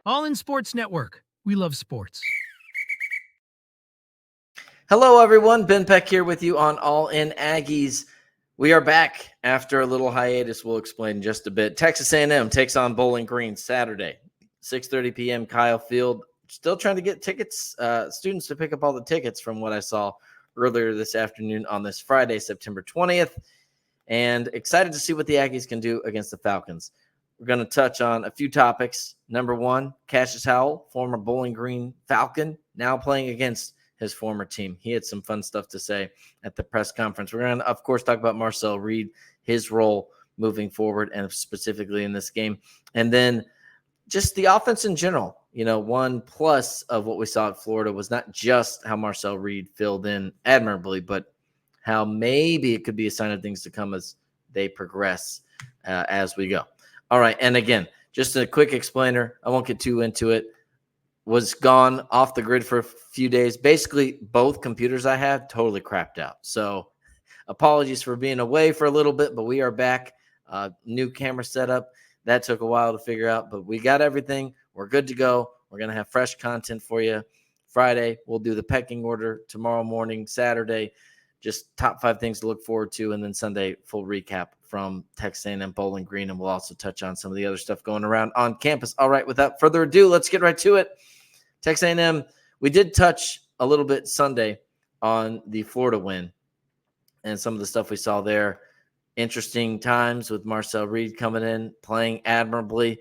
All In Sports Network. We love sports. Hello, everyone. Ben Peck here with you on All In Aggies. We are back after a little hiatus. We'll explain in just a bit. Texas A&M takes on Bowling Green Saturday, 6:30 p.m. Kyle Field. Still trying to get tickets, students to pick up all the tickets from what I saw earlier this afternoon on this Friday, September 20th. And excited to see what the Aggies can do against the Falcons. We're going to touch on a few topics. Number one, Cashius Howell, former Bowling Green Falcon, now playing against his former team. He had some fun stuff to say at the press conference. We're going to, of course, talk about Marcel Reed, his role moving forward, and specifically in this game. And then just the offense in general. One plus of what we saw at Florida was not just how Marcel Reed filled in admirably, but how maybe it could be a sign of things to come as they progress as we go. All right, and again, just a quick explainer. I won't get too into it. Was gone off the grid for a few days. Basically, both computers I have totally crapped out. So apologies for being away for a little bit, but we are back. New camera setup. That took a while to figure out, but we got everything. We're good to go. We're going to have fresh content for you. Friday, we'll do the pecking order. Tomorrow morning, Saturday, just top 5 things to look forward to. And then Sunday, full recap from Texas A&M Bowling Green. And we'll also touch on some of the other stuff going around on campus. All right, without further ado, let's get right to it. Texas A&M, we did touch a little bit Sunday on the Florida win and some of the stuff we saw there. Interesting times with Marcel Reed coming in, playing admirably.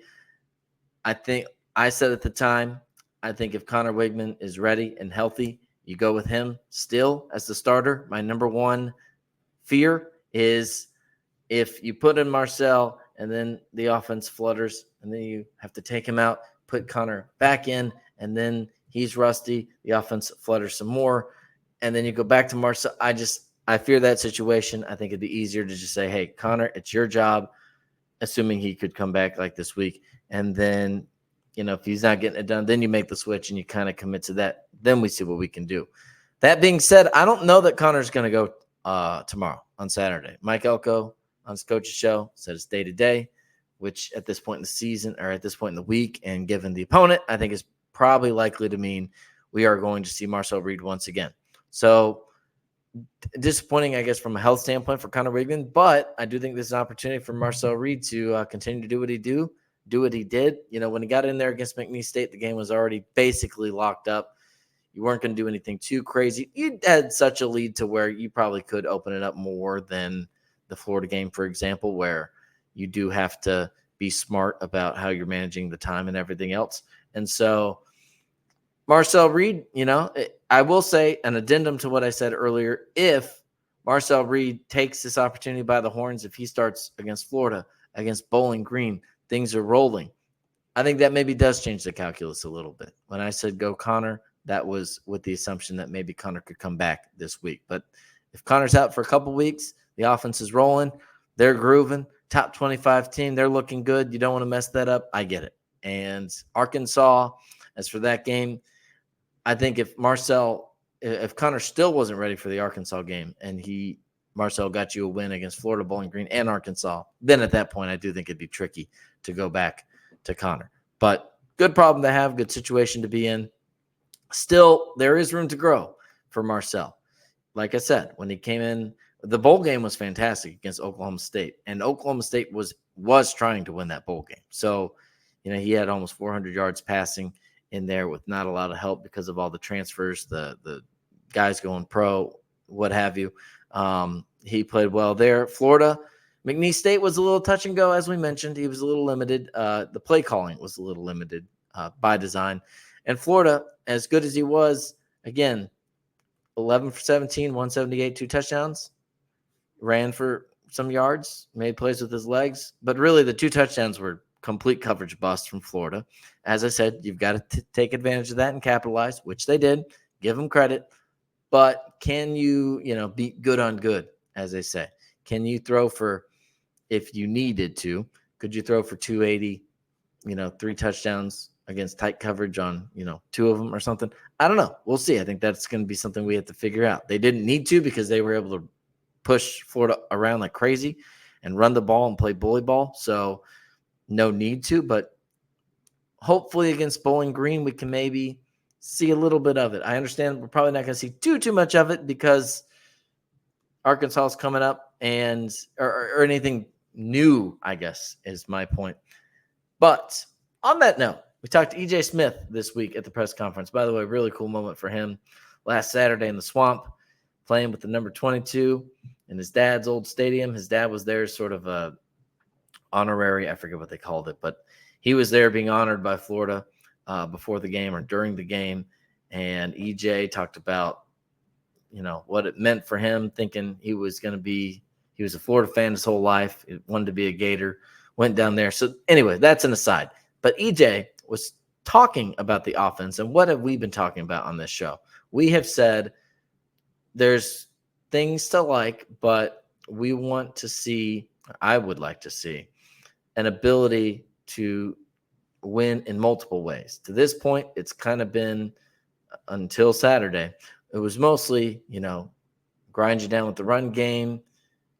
I think I said at the time, I think if Connor Wigman is ready and healthy, you go with him still as the starter. My number one fear is if you put in Marcel and then the offense flutters and then you have to take him out, put Connor back in, and then he's rusty, the offense flutters some more, and then you go back to Marcel. I fear that situation. I think it'd be easier to just say, hey, Connor, it's your job, assuming he could come back like this week. And then, if he's not getting it done, then you make the switch and you kind of commit to that. Then we see what we can do. That being said, I don't know that Connor's going to go tomorrow on Saturday. Mike Elko on his coach's show said it's day to day, which at this point in the season or at this point in the week and given the opponent, I think is probably likely to mean we are going to see Marcel Reed once again. So disappointing, I guess, from a health standpoint for Connor Wigman, but I do think this is an opportunity for Marcel Reed to continue to do what he did. When he got in there against McNeese State, the game was already basically locked up. You weren't going to do anything too crazy. You had such a lead to where you probably could open it up more than the Florida game, for example, where you do have to be smart about how you're managing the time and everything else. And so Marcel Reed, I will say an addendum to what I said earlier. If Marcel Reed takes this opportunity by the horns, if he starts against Florida, against Bowling Green, things are rolling. I think that maybe does change the calculus a little bit. When I said go Connor, that was with the assumption that maybe Connor could come back this week. But if Connor's out for a couple weeks, the offense is rolling, they're grooving, top 25 team, they're looking good. You don't want to mess that up. I get it. And Arkansas, as for that game, I think if Connor still wasn't ready for the Arkansas game and Marcel got you a win against Florida, Bowling Green, and Arkansas, then at that point I do think it'd be tricky to go back to Connor. But good problem to have, good situation to be in. Still, there is room to grow for Marcel. Like I said, when he came in, the bowl game was fantastic against Oklahoma State, and Oklahoma State was trying to win that bowl game. So, he had almost 400 yards passing in there with not a lot of help because of all the transfers, the guys going pro, what have you. He played well there. Florida, McNeese State was a little touch and go, as we mentioned. He was a little limited. The play calling was a little limited by design. And Florida, as good as he was, again, 11 for 17, 178, 2 touchdowns, ran for some yards, made plays with his legs. But really, the 2 touchdowns were complete coverage bust from Florida. As I said, you've got to take advantage of that and capitalize, which they did. Give them credit. But can you, beat good on good, as they say? Can you throw for, if you needed to, could you throw for 280, 3 touchdowns against tight coverage on, 2 of them or something? I don't know. We'll see. I think that's going to be something we have to figure out. They didn't need to because they were able to push Florida around like crazy and run the ball and play bully ball. So no need to, but hopefully against Bowling Green, we can maybe see a little bit of it. I understand we're probably not going to see too much of it because Arkansas is coming up and or anything new, I guess, is my point. But on that note, we talked to EJ Smith this week at the press conference. By the way, really cool moment for him last Saturday in the Swamp, playing with the number 22 in his dad's old stadium. His dad was there, sort of a honorary, I forget what they called it, but he was there being honored by Florida before the game or during the game. And EJ talked about, what it meant for him, thinking he was a Florida fan his whole life. He wanted to be a Gator, went down there. So anyway, that's an aside. But EJ was talking about the offense. And what have we been talking about on this show? We have said there's things to like, but we want to see, I would like to see, an ability to win in multiple ways. To this point, it's kind of been, until Saturday, it was mostly, grind you down with the run game,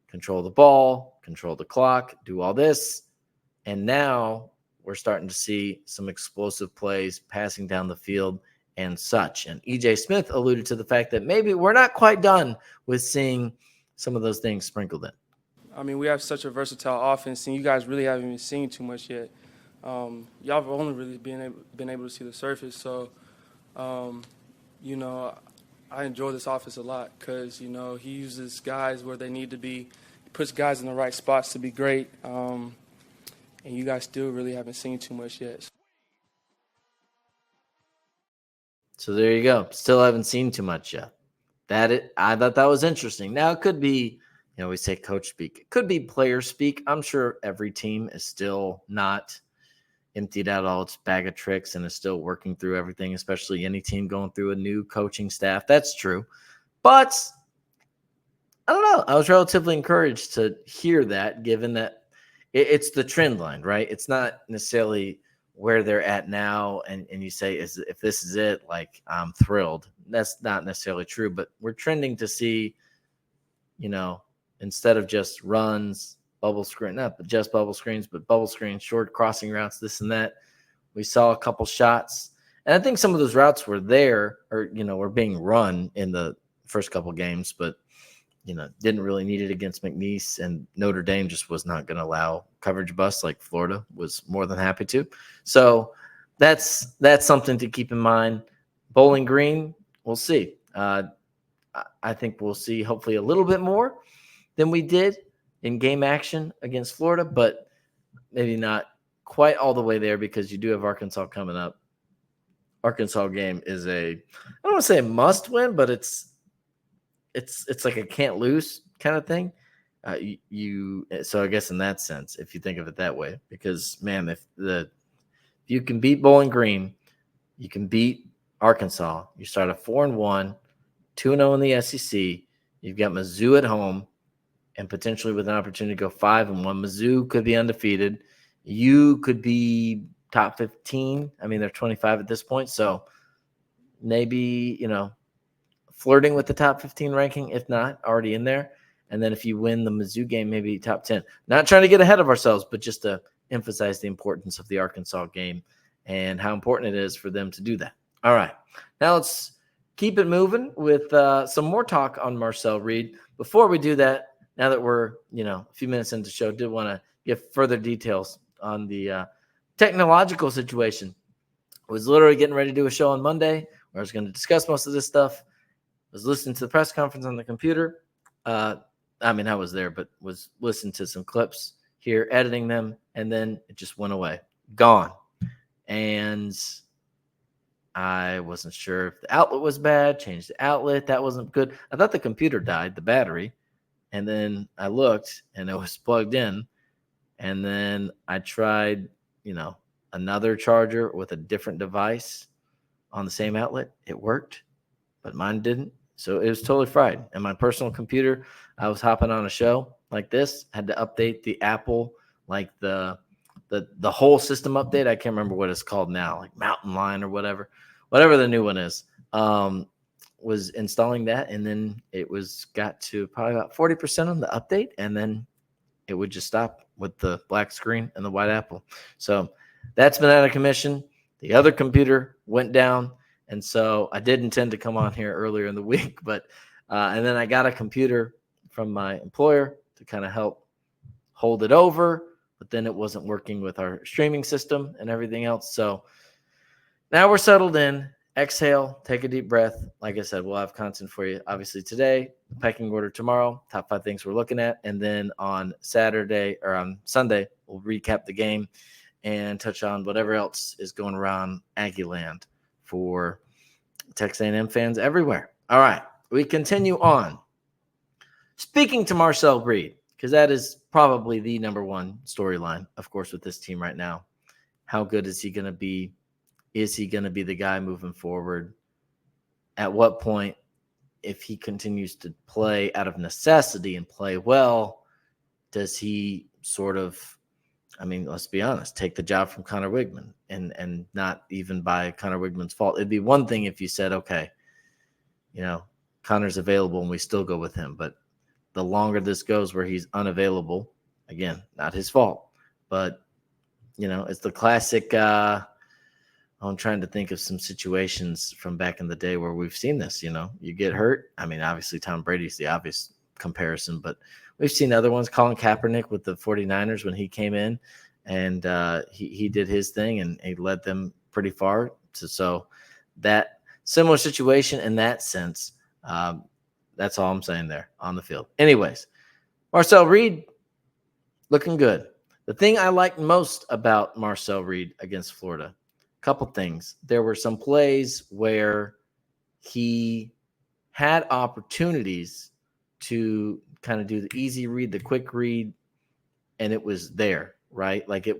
control the ball, control the clock, do all this. And now we're starting to see some explosive plays passing down the field and such. And EJ Smith alluded to the fact that maybe we're not quite done with seeing some of those things sprinkled in. I mean, we have such a versatile offense, and you guys really haven't even seen too much yet. Y'all have only really been able to see the surface. So, I enjoy this offense a lot because, he uses guys where they need to be. He puts guys in the right spots to be great. And you guys still really haven't seen too much yet. So there you go. Still haven't seen too much yet. I thought that was interesting. Now it could be, we say coach speak. It could be player speak. I'm sure every team is still not emptied out all its bag of tricks and is still working through everything, especially any team going through a new coaching staff. That's true. But I don't know. I was relatively encouraged to hear that, given that it's the trend line, right? It's not necessarily where they're at now. And you say, if this is it, like, I'm thrilled. That's not necessarily true, but we're trending to see, instead of just runs, bubble screen, not just bubble screens, but bubble screens, short crossing routes, this and that. We saw a couple shots. And I think some of those routes were there or, were being run in the first couple games, but, didn't really need it against McNeese, and Notre Dame just was not going to allow coverage busts like Florida was more than happy to. So that's something to keep in mind. Bowling Green, we'll see. I think we'll see hopefully a little bit more than we did in game action against Florida, but maybe not quite all the way there because you do have Arkansas coming up. Arkansas game is I don't want to say a must win, but it's like a can't lose kind of thing. So I guess in that sense, if you think of it that way, because man, if you can beat Bowling Green, you can beat Arkansas. You start at 4-1, 2-0 in the SEC. You've got Mizzou at home, and potentially with an opportunity to go 5-1. Mizzou could be undefeated. You could be top 15. I mean, they're 25 at this point, so maybe flirting with the top 15 ranking, if not already in there. And then if you win the Mizzou game, maybe top 10. Not trying to get ahead of ourselves, but just to emphasize the importance of the Arkansas game and how important it is for them to do that. All right. Now let's keep it moving with some more talk on Marcel Reed. Before we do that, now that we're, a few minutes into the show, did want to give further details on the technological situation. I was literally getting ready to do a show on Monday where I was going to discuss most of this stuff. Was listening to the press conference on the computer. I was there, but was listening to some clips here, editing them, and then it just went away. Gone. And I wasn't sure if the outlet was bad. Changed the outlet. That wasn't good. I thought the computer died, the battery. And then I looked, and it was plugged in. And then I tried, another charger with a different device on the same outlet. It worked, but mine didn't. So it was totally fried. And my personal computer, I was hopping on a show like this, had to update the Apple, like the whole system update. I can't remember what it's called now, like Mountain Lion or whatever the new one is. Was installing that, and then it got to probably about 40% on the update, and then it would just stop with the black screen and the white Apple. So that's been out of commission. The other computer went down. And so I did intend to come on here earlier in the week, but and then I got a computer from my employer to kind of help hold it over, but then it wasn't working with our streaming system and everything else. So now we're settled in. Exhale, take a deep breath. Like I said, we'll have content for you obviously today, the pecking order tomorrow, top 5 things we're looking at. And then on Saturday or on Sunday, we'll recap the game and touch on whatever else is going around Aggie land for Texas A&M fans everywhere. All right, we continue on. Speaking to Marcel Reed, because that is probably the number one storyline, of course, with this team right now. How good is he going to be? Is he going to be the guy moving forward? At what point, if he continues to play out of necessity and play well, does he sort of, I mean, let's be honest, take the job from Connor Wigman and not even by Connor Wigman's fault? It'd be one thing if you said, okay, Connor's available and we still go with him. But the longer this goes where he's unavailable, again, not his fault, but, it's the classic, I'm trying to think of some situations from back in the day where we've seen this, you get hurt. I mean, obviously Tom Brady's the obvious comparison, but we've seen other ones. Colin Kaepernick with the 49ers when he came in and he did his thing and he led them pretty far. So that similar situation in that sense, that's all I'm saying there on the field. Anyways, Marcel Reed looking good. The thing I liked most about Marcel Reed against Florida, couple things. There were some plays where he had opportunities to kind of do the easy read, the quick read, and it was there, right? Like there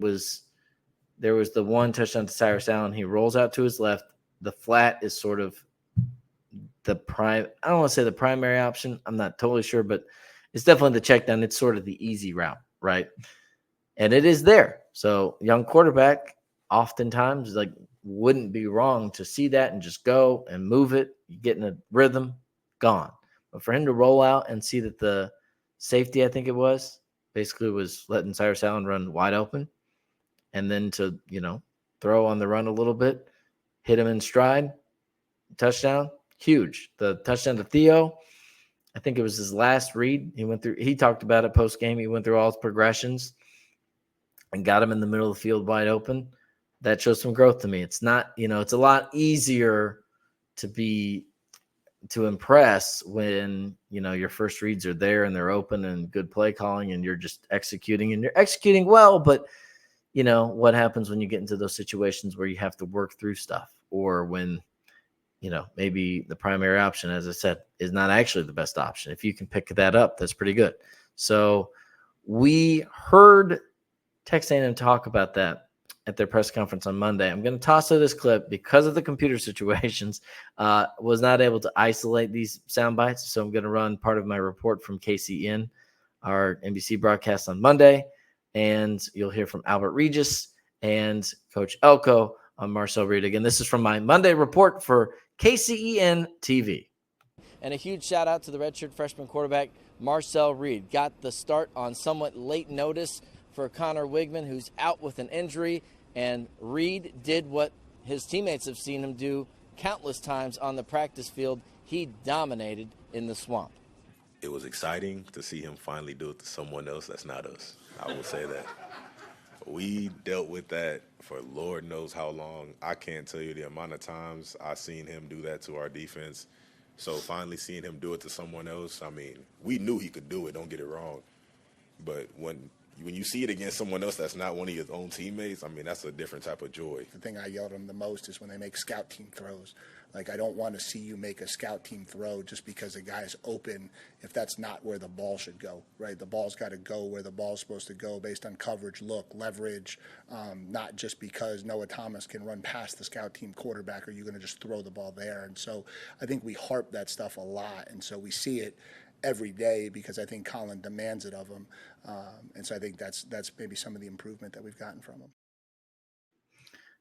was the one touchdown to Cyrus Allen. He rolls out to his left. The flat is sort of I don't want to say the primary option. I'm not totally sure, but it's definitely the check down. It's sort of the easy route, right? And it is there. So young quarterback, oftentimes wouldn't be wrong to see that and just go and move it. You get in a rhythm, gone. But for him to roll out and see that the safety, I think it was, basically was letting Cyrus Allen run wide open, and then to, throw on the run a little bit, hit him in stride, touchdown, huge. The touchdown to Theo, I think it was his last read. He talked about it post game. He went through all his progressions and got him in the middle of the field wide open. That shows some growth to me. It's not, it's a lot easier to impress when, your first reads are there and they're open and good play calling and you're just executing and you're executing well. But, what happens when you get into those situations where you have to work through stuff, or when, maybe the primary option, as I said, is not actually the best option. If you can pick that up, that's pretty good. So we heard Texas A&M talk about that at their press conference on Monday. I'm going to toss her this clip because of the computer situations. Was not able to isolate these sound bites, so I'm going to run part of my report from KCN, our NBC broadcast on Monday, and you'll hear from Albert Regis and Coach Elko on Marcel Reed. Again, this is from my Monday report for KCEN TV. And a huge shout out to the redshirt freshman quarterback, Marcel Reed. Got the start on somewhat late notice for Connor Wigman, who's out with an injury. And Reed did what his teammates have seen him do countless times on the practice field. He dominated in the swamp. It was exciting to see him finally do it to someone else that's not us. I will say that. We dealt with that for Lord knows how long. I can't tell you the amount of times I've seen him do that to our defense. So finally seeing him do it to someone else, I mean, we knew he could do it, don't get it wrong. But when you see it against someone else that's not one of your own teammates, I mean, that's a different type of joy. The thing I yelled at them the most is when they make scout team throws. Like, I don't want to see you make a scout team throw just because the guy's open if that's not where the ball should go, right? The ball's got to go where the ball's supposed to go based on coverage, look, leverage, not just because Noah Thomas can run past the scout team quarterback, or you're going to just throw the ball there. And so I think we harp that stuff a lot, and so we see it every day because I think Colin demands it of him. And so I think that's maybe some of the improvement that we've gotten from him.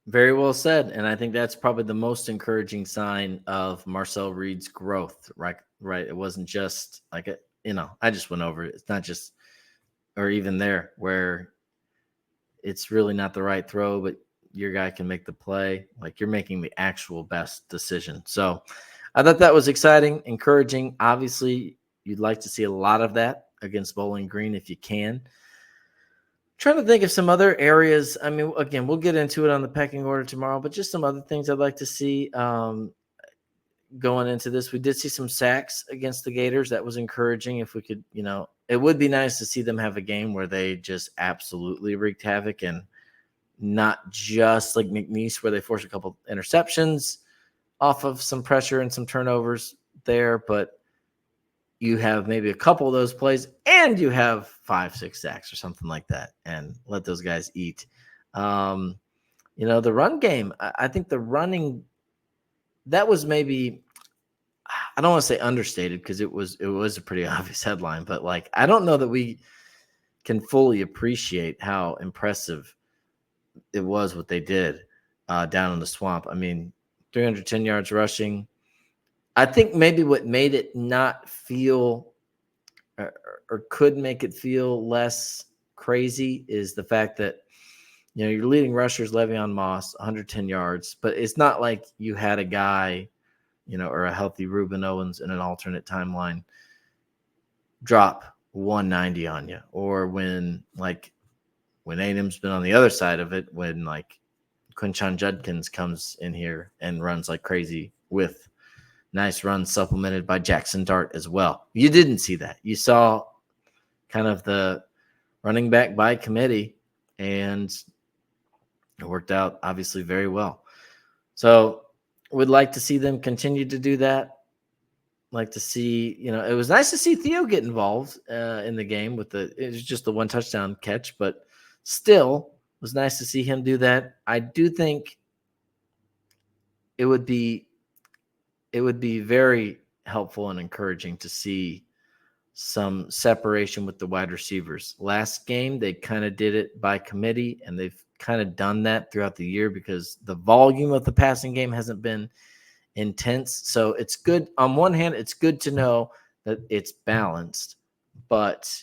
Very well said. And I think that's probably the most encouraging sign of Marcel Reed's growth, right? Right. It wasn't just like, I just went over it. It's not just, or even there where it's really not the right throw, but your guy can make the play. Like, you're making the actual best decision. So I thought that was exciting, encouraging. Obviously, you'd like to see a lot of that against Bowling Green if you can. Trying to think of some other areas. I mean, again, we'll get into it on the pecking order tomorrow, but just some other things I'd like to see going into this. We did see some sacks against the Gators. That was encouraging. If we could, it would be nice to see them have a game where they just absolutely wreaked havoc, and not just like McNeese where they forced a couple interceptions off of some pressure and some turnovers there, but you have maybe a couple of those plays and you have 5-6 sacks or something like that, and let those guys eat. The run game, I think the running, that was maybe, I don't want to say understated because it was a pretty obvious headline, but like, I don't know that we can fully appreciate how impressive it was what they did down in the swamp. I mean, 310 yards rushing. I think maybe what made it not feel or could make it feel less crazy is the fact that, your leading rushers, Le'Veon Moss, 110 yards, but it's not like you had a guy, or a healthy Reuben Owens in an alternate timeline drop 190 on you, or when A&M's been on the other side of it, when like Quinshon Judkins comes in here and runs like crazy with nice runs supplemented by Jackson Dart as well. You didn't see that. You saw kind of the running back by committee, and it worked out obviously very well. So would like to see them continue to do that. Like to see, it was nice to see Theo get involved in the game it was just the one touchdown catch, but still it was nice to see him do that. I do think it would be very helpful and encouraging to see some separation with the wide receivers. Last game, they kind of did it by committee, and they've kind of done that throughout the year because the volume of the passing game hasn't been intense. So it's good. On one hand, it's good to know that it's balanced, but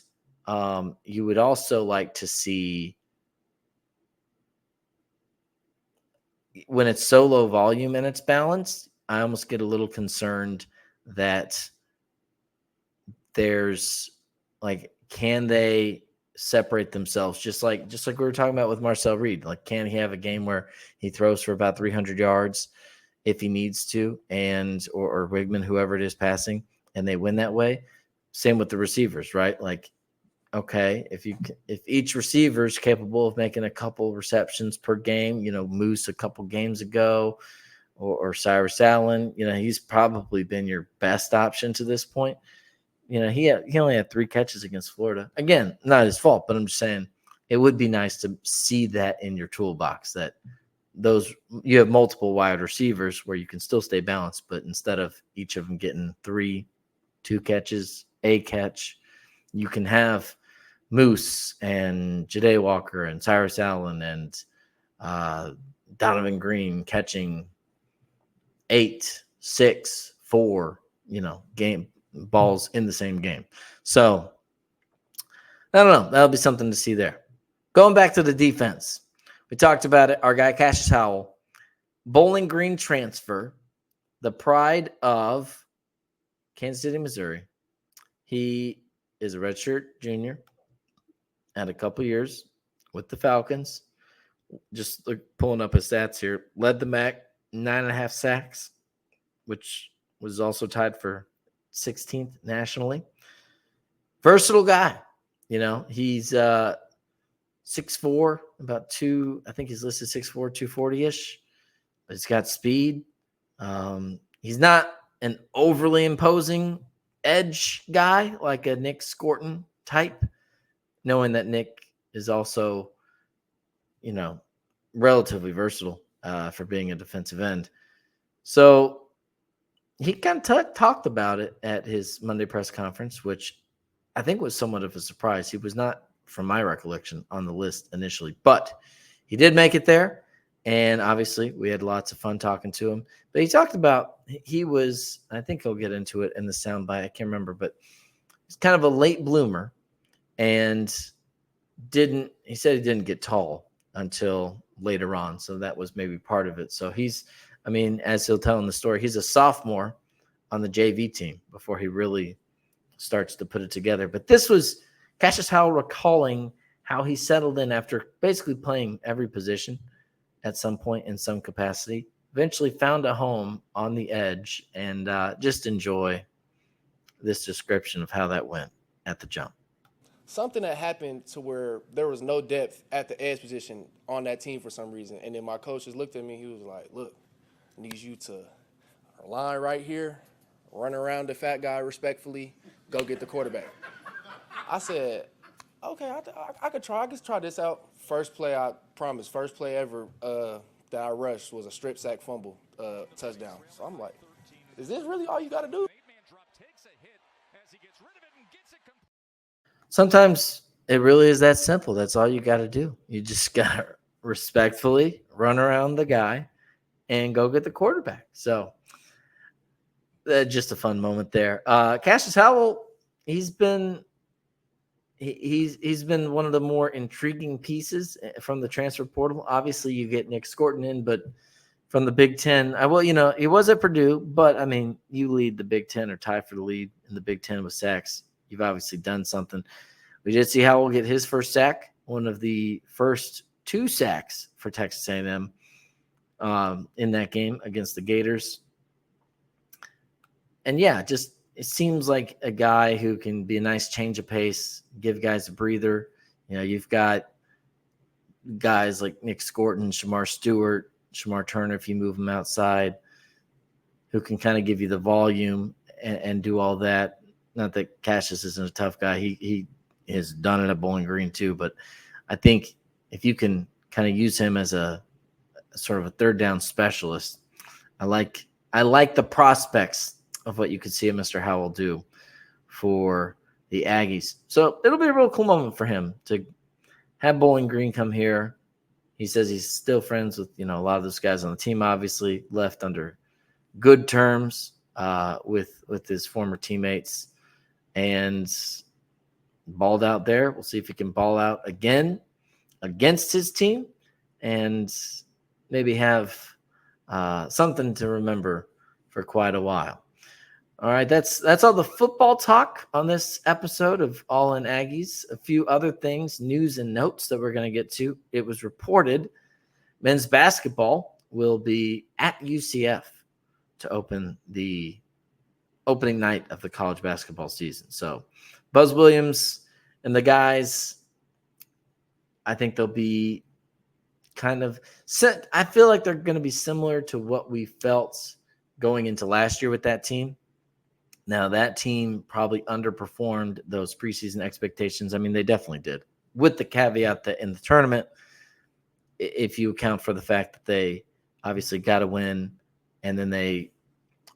you would also like to see, when it's so low volume and it's balanced, I almost get a little concerned that there's like, can they separate themselves? Just like we were talking about with Marcel Reed, like, can he have a game where he throws for about 300 yards if he needs to, and or Wigman, whoever it is passing, and they win that way? Same with the receivers, right? Like, okay, if each receiver is capable of making a couple receptions per game, Moose a couple games ago, or Cyrus Allen, he's probably been your best option to this point. He only had 3 catches against Florida. Again, not his fault, but I'm just saying it would be nice to see that in your toolbox, that you have multiple wide receivers where you can still stay balanced, but instead of each of them getting 2 catches, a catch, you can have Moose and Ja'Day Walker and Cyrus Allen and Donovan Green catching 8, 6, 4, game balls in the same game. So I don't know. That'll be something to see there. Going back to the defense, we talked about it. Our guy Cashius Howell, Bowling Green transfer, the pride of Kansas City, Missouri. He is a redshirt junior, had a couple years with the Falcons. Just pulling up his stats here. Led the MAC, 9.5 sacks, which was also tied for 16th nationally. Versatile guy. He's 6'4", about 2, I think he's listed 6'4", 240-ish. But he's got speed. He's not an overly imposing edge guy like a Nick Scorton type, knowing that Nick is also, relatively versatile for being a defensive end. So he kind of talked about it at his Monday press conference, which I think was somewhat of a surprise. He was not, from my recollection, on the list initially, but he did make it there. And obviously we had lots of fun talking to him, but he talked about, he was, I think he'll get into it in the soundbite, I can't remember, but he's kind of a late bloomer and he said he didn't get tall until later on. So that was maybe part of it. So as he'll tell in the story, he's a sophomore on the JV team before he really starts to put it together. But this was Cashius Howell recalling how he settled in after basically playing every position at some point in some capacity, eventually found a home on the edge, and just enjoy this description of how that went at the jump. Something that happened to where there was no depth at the edge position on that team for some reason. And then my coach just looked at me. He was like, look, I need you to line right here, run around the fat guy respectfully, go get the quarterback. I said, okay, I could try. I could try this out. First play, I promise, first play ever that I rushed was a strip sack fumble touchdown. So I'm like, is this really all you got to do? Sometimes it really is that simple. That's all you got to do. You just got to respectfully run around the guy and go get the quarterback. So just a fun moment there. Cashius Howell, he's been one of the more intriguing pieces from the transfer portal. Obviously, you get Nick Scorton in, but from the Big Ten, he was at Purdue, but I mean, you lead the Big Ten or tie for the lead in the Big Ten with sacks. You've obviously done something. We did see Howell get his first sack, one of the first 2 sacks for Texas A&M in that game against the Gators. And yeah, just it seems like a guy who can be a nice change of pace, give guys a breather. You've got guys like Nick Scorton, Shamar Stewart, Shamar Turner, if you move them outside, who can kind of give you the volume and do all that. Not that Cashius isn't a tough guy. He has done it at Bowling Green too, but I think if you can kind of use him as a sort of a third down specialist, I like the prospects of what you could see Mr. Howell do for the Aggies. So it'll be a real cool moment for him to have Bowling Green come here. He says he's still friends with, a lot of those guys on the team, obviously left under good terms with his former teammates, and balled out there. We'll see if he can ball out again against his team and maybe have something to remember for quite a while. All right, that's all the football talk on this episode of All In Aggies. A few other things, news and notes that we're going to get to. It was reported men's basketball will be at UCF to open the opening night of the college basketball season. So Buzz Williams and the guys, I think they'll be kind of set. I feel like they're going to be similar to what we felt going into last year with that team. Now, that team probably underperformed those preseason expectations. I mean, they definitely did, with the caveat that in the tournament, if you account for the fact that they obviously got a win and then they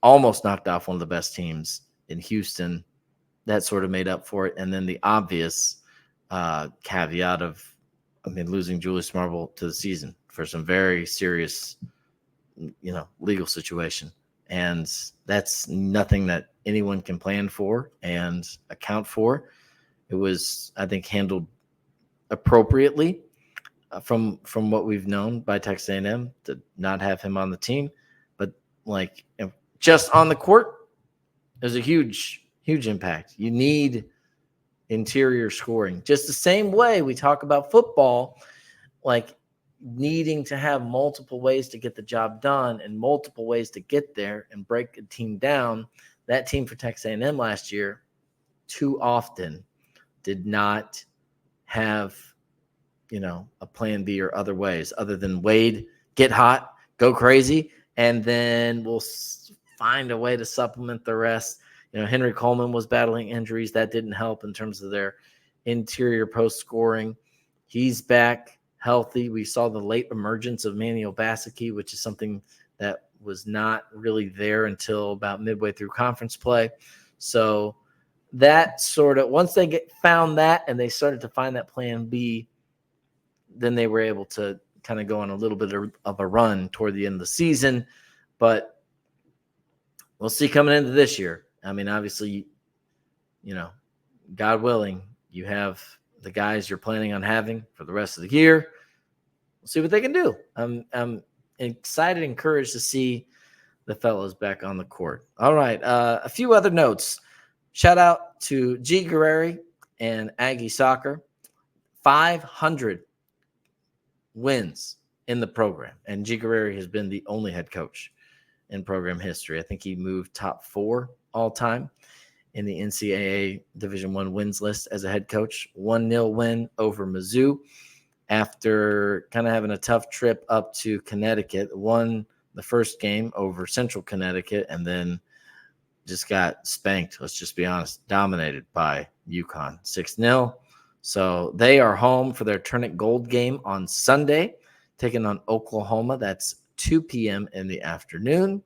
almost knocked off one of the best teams in Houston, that sort of made up for it. And then the obvious caveat of, losing Julius Marble to the season for some very serious, legal situation. And that's nothing that anyone can plan for and account for. It was, I think, handled appropriately from what we've known by Texas A&M to not have him on the team. But just on the court, there's a huge impact. You need interior scoring. Just the same way we talk about football, needing to have multiple ways to get the job done and multiple ways to get there and break a team down. That team for Texas A&M last year too often did not have, a plan B or other ways other than Wade, get hot, go crazy, and then we'll find a way to supplement the rest. Henry Coleman was battling injuries. That didn't help in terms of their interior post scoring. He's back healthy. We saw the late emergence of Manny Obaseki, which is something that was not really there until about midway through conference play. So that sort of, once they found that and they started to find that plan B, then they were able to kind of go on a little bit of a run toward the end of the season. But we'll see coming into this year. Obviously, God willing, you have the guys you're planning on having for the rest of the year. see what they can do. I'm excited, encouraged to see the fellows back on the court. All right, a few other notes. Shout out to G. Guerreri and Aggie Soccer. 500 wins in the program, and G. Guerreri has been the only head coach in program history. I think he moved top 4 all time in the NCAA Division I wins list as a head coach. 1-0 win over Mizzou after kind of having a tough trip up to Connecticut. Won the first game over Central Connecticut and then just got spanked, let's just be honest, dominated by UConn 6-0. So they are home for their Turn It Gold game on Sunday, taking on Oklahoma. That's 2 p.m. in the afternoon.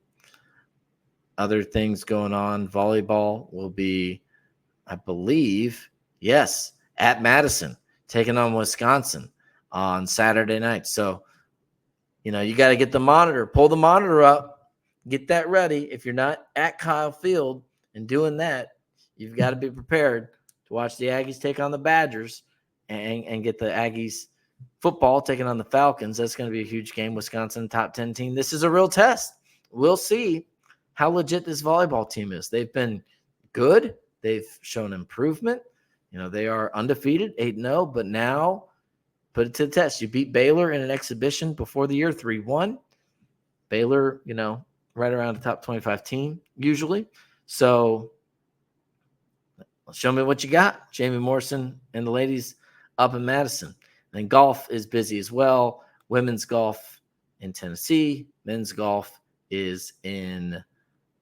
Other things going on. Volleyball will be, I believe, yes, at Madison, taking on Wisconsin on Saturday night. So, you got to get the monitor, pull the monitor up, get that ready. If you're not at Kyle Field and doing that, you've got to be prepared to watch the Aggies take on the Badgers and get the Aggies football taking on the Falcons. That's going to be a huge game. Wisconsin, top 10 team. This is a real test. We'll see how legit this volleyball team is. They've been good. They've shown improvement. They are undefeated, 8-0, but now put it to the test. You beat Baylor in an exhibition before the year, 3-1. Baylor, right around the top 25 team usually. So show me what you got. Jamie Morrison and the ladies up in Madison. And golf is busy as well. Women's golf in Tennessee. Men's golf is in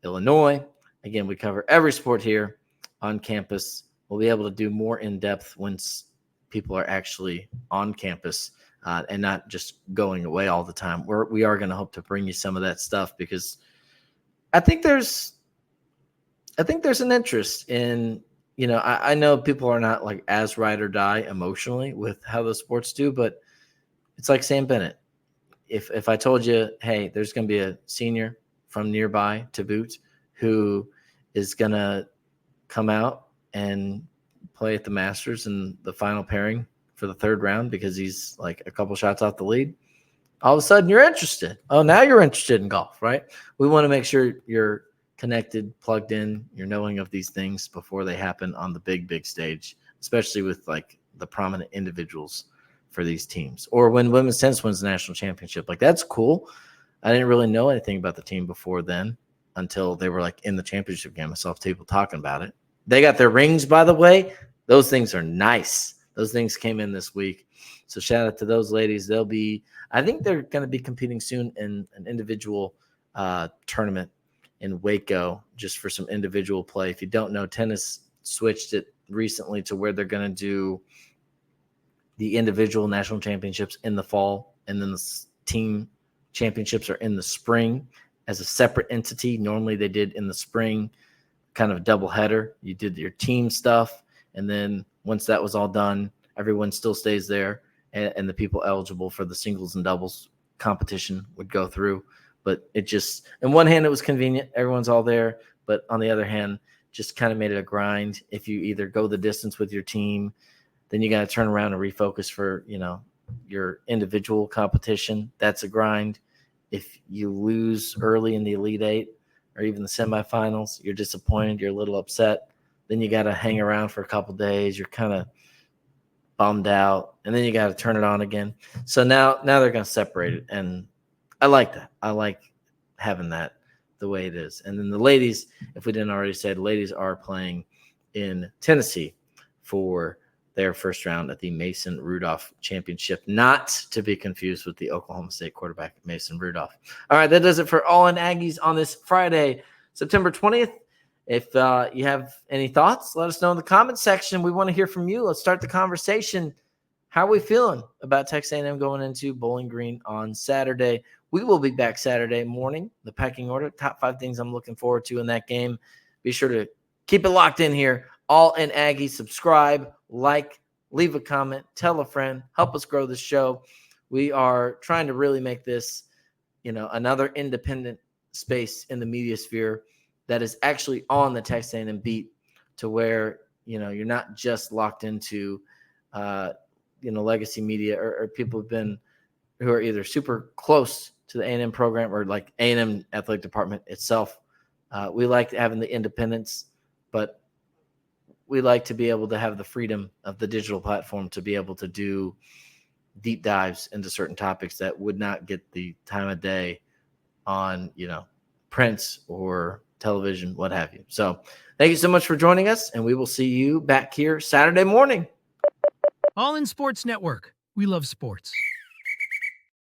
Illinois. Again, we cover every sport here on campus. We'll be able to do more in depth once people are actually on campus and not just going away all the time. We are going to hope to bring you some of that stuff because I think there's an interest in, I know people are not like as ride or die emotionally with how the sports do, but it's like Sam Bennett. If I told you, hey, there's going to be a senior from nearby to boot who is going to come out and play at the Masters in the final pairing for the third round because he's like a couple shots off the lead, all of a sudden you're interested. Oh, now you're interested in golf, right? We want to make sure you're connected, plugged in, you're knowing of these things before they happen on the big stage, especially with like the prominent individuals for these teams. Or when women's tennis wins the national championship, like that's cool. I didn't really know anything about the team before then until they were like in the championship game. I saw people talking about it. They got their rings, by the way. Those things are nice. Those things came in this week. So shout out to those ladies. I think they're going to be competing soon in an individual tournament in Waco just for some individual play. If you don't know, tennis switched it recently to where they're going to do the individual national championships in the fall, and then the team championships are in the spring as a separate entity. Normally they did in the spring, kind of a double header. You did your team stuff, and then once that was all done, everyone still stays there, and the people eligible for the singles and doubles competition would go through. But it just, on one hand, it was convenient. Everyone's all there. But on the other hand, just kind of made it a grind. If you either go the distance with your team, then you got to turn around and refocus for, your individual competition. That's a grind. If you lose early in the Elite Eight or even the semifinals, you're disappointed. You're a little upset. Then you got to hang around for a couple days. You're kind of bummed out. And then you got to turn it on again. So now they're going to separate it. And I like that. I like having that the way it is. And then the ladies, if we didn't already say, the ladies are playing in Tennessee for their first round at the Mason Rudolph Championship, not to be confused with the Oklahoma State quarterback, Mason Rudolph. All right, that does it for All In Aggies on this Friday, September 20th. If you have any thoughts, let us know in the comment section. We want to hear from you. Let's start the conversation. How are we feeling about Texas A&M going into Bowling Green on Saturday? We will be back Saturday morning, the pecking order, top 5 things I'm looking forward to in that game. Be sure to keep it locked in here. All In Aggie. Subscribe, like, leave a comment, tell a friend, help us grow this show. We are trying to really make this, another independent space in the media sphere that is actually on the Texas A&M beat, to where, you're not just locked into, legacy media or people have been who are either super close to the A&M program or like A&M athletic department itself. We like having the independence, but we like to be able to have the freedom of the digital platform to be able to do deep dives into certain topics that would not get the time of day on, prints or television, what have you. So thank you so much for joining us, and we will see you back here Saturday morning. All In Sports Network. We love sports.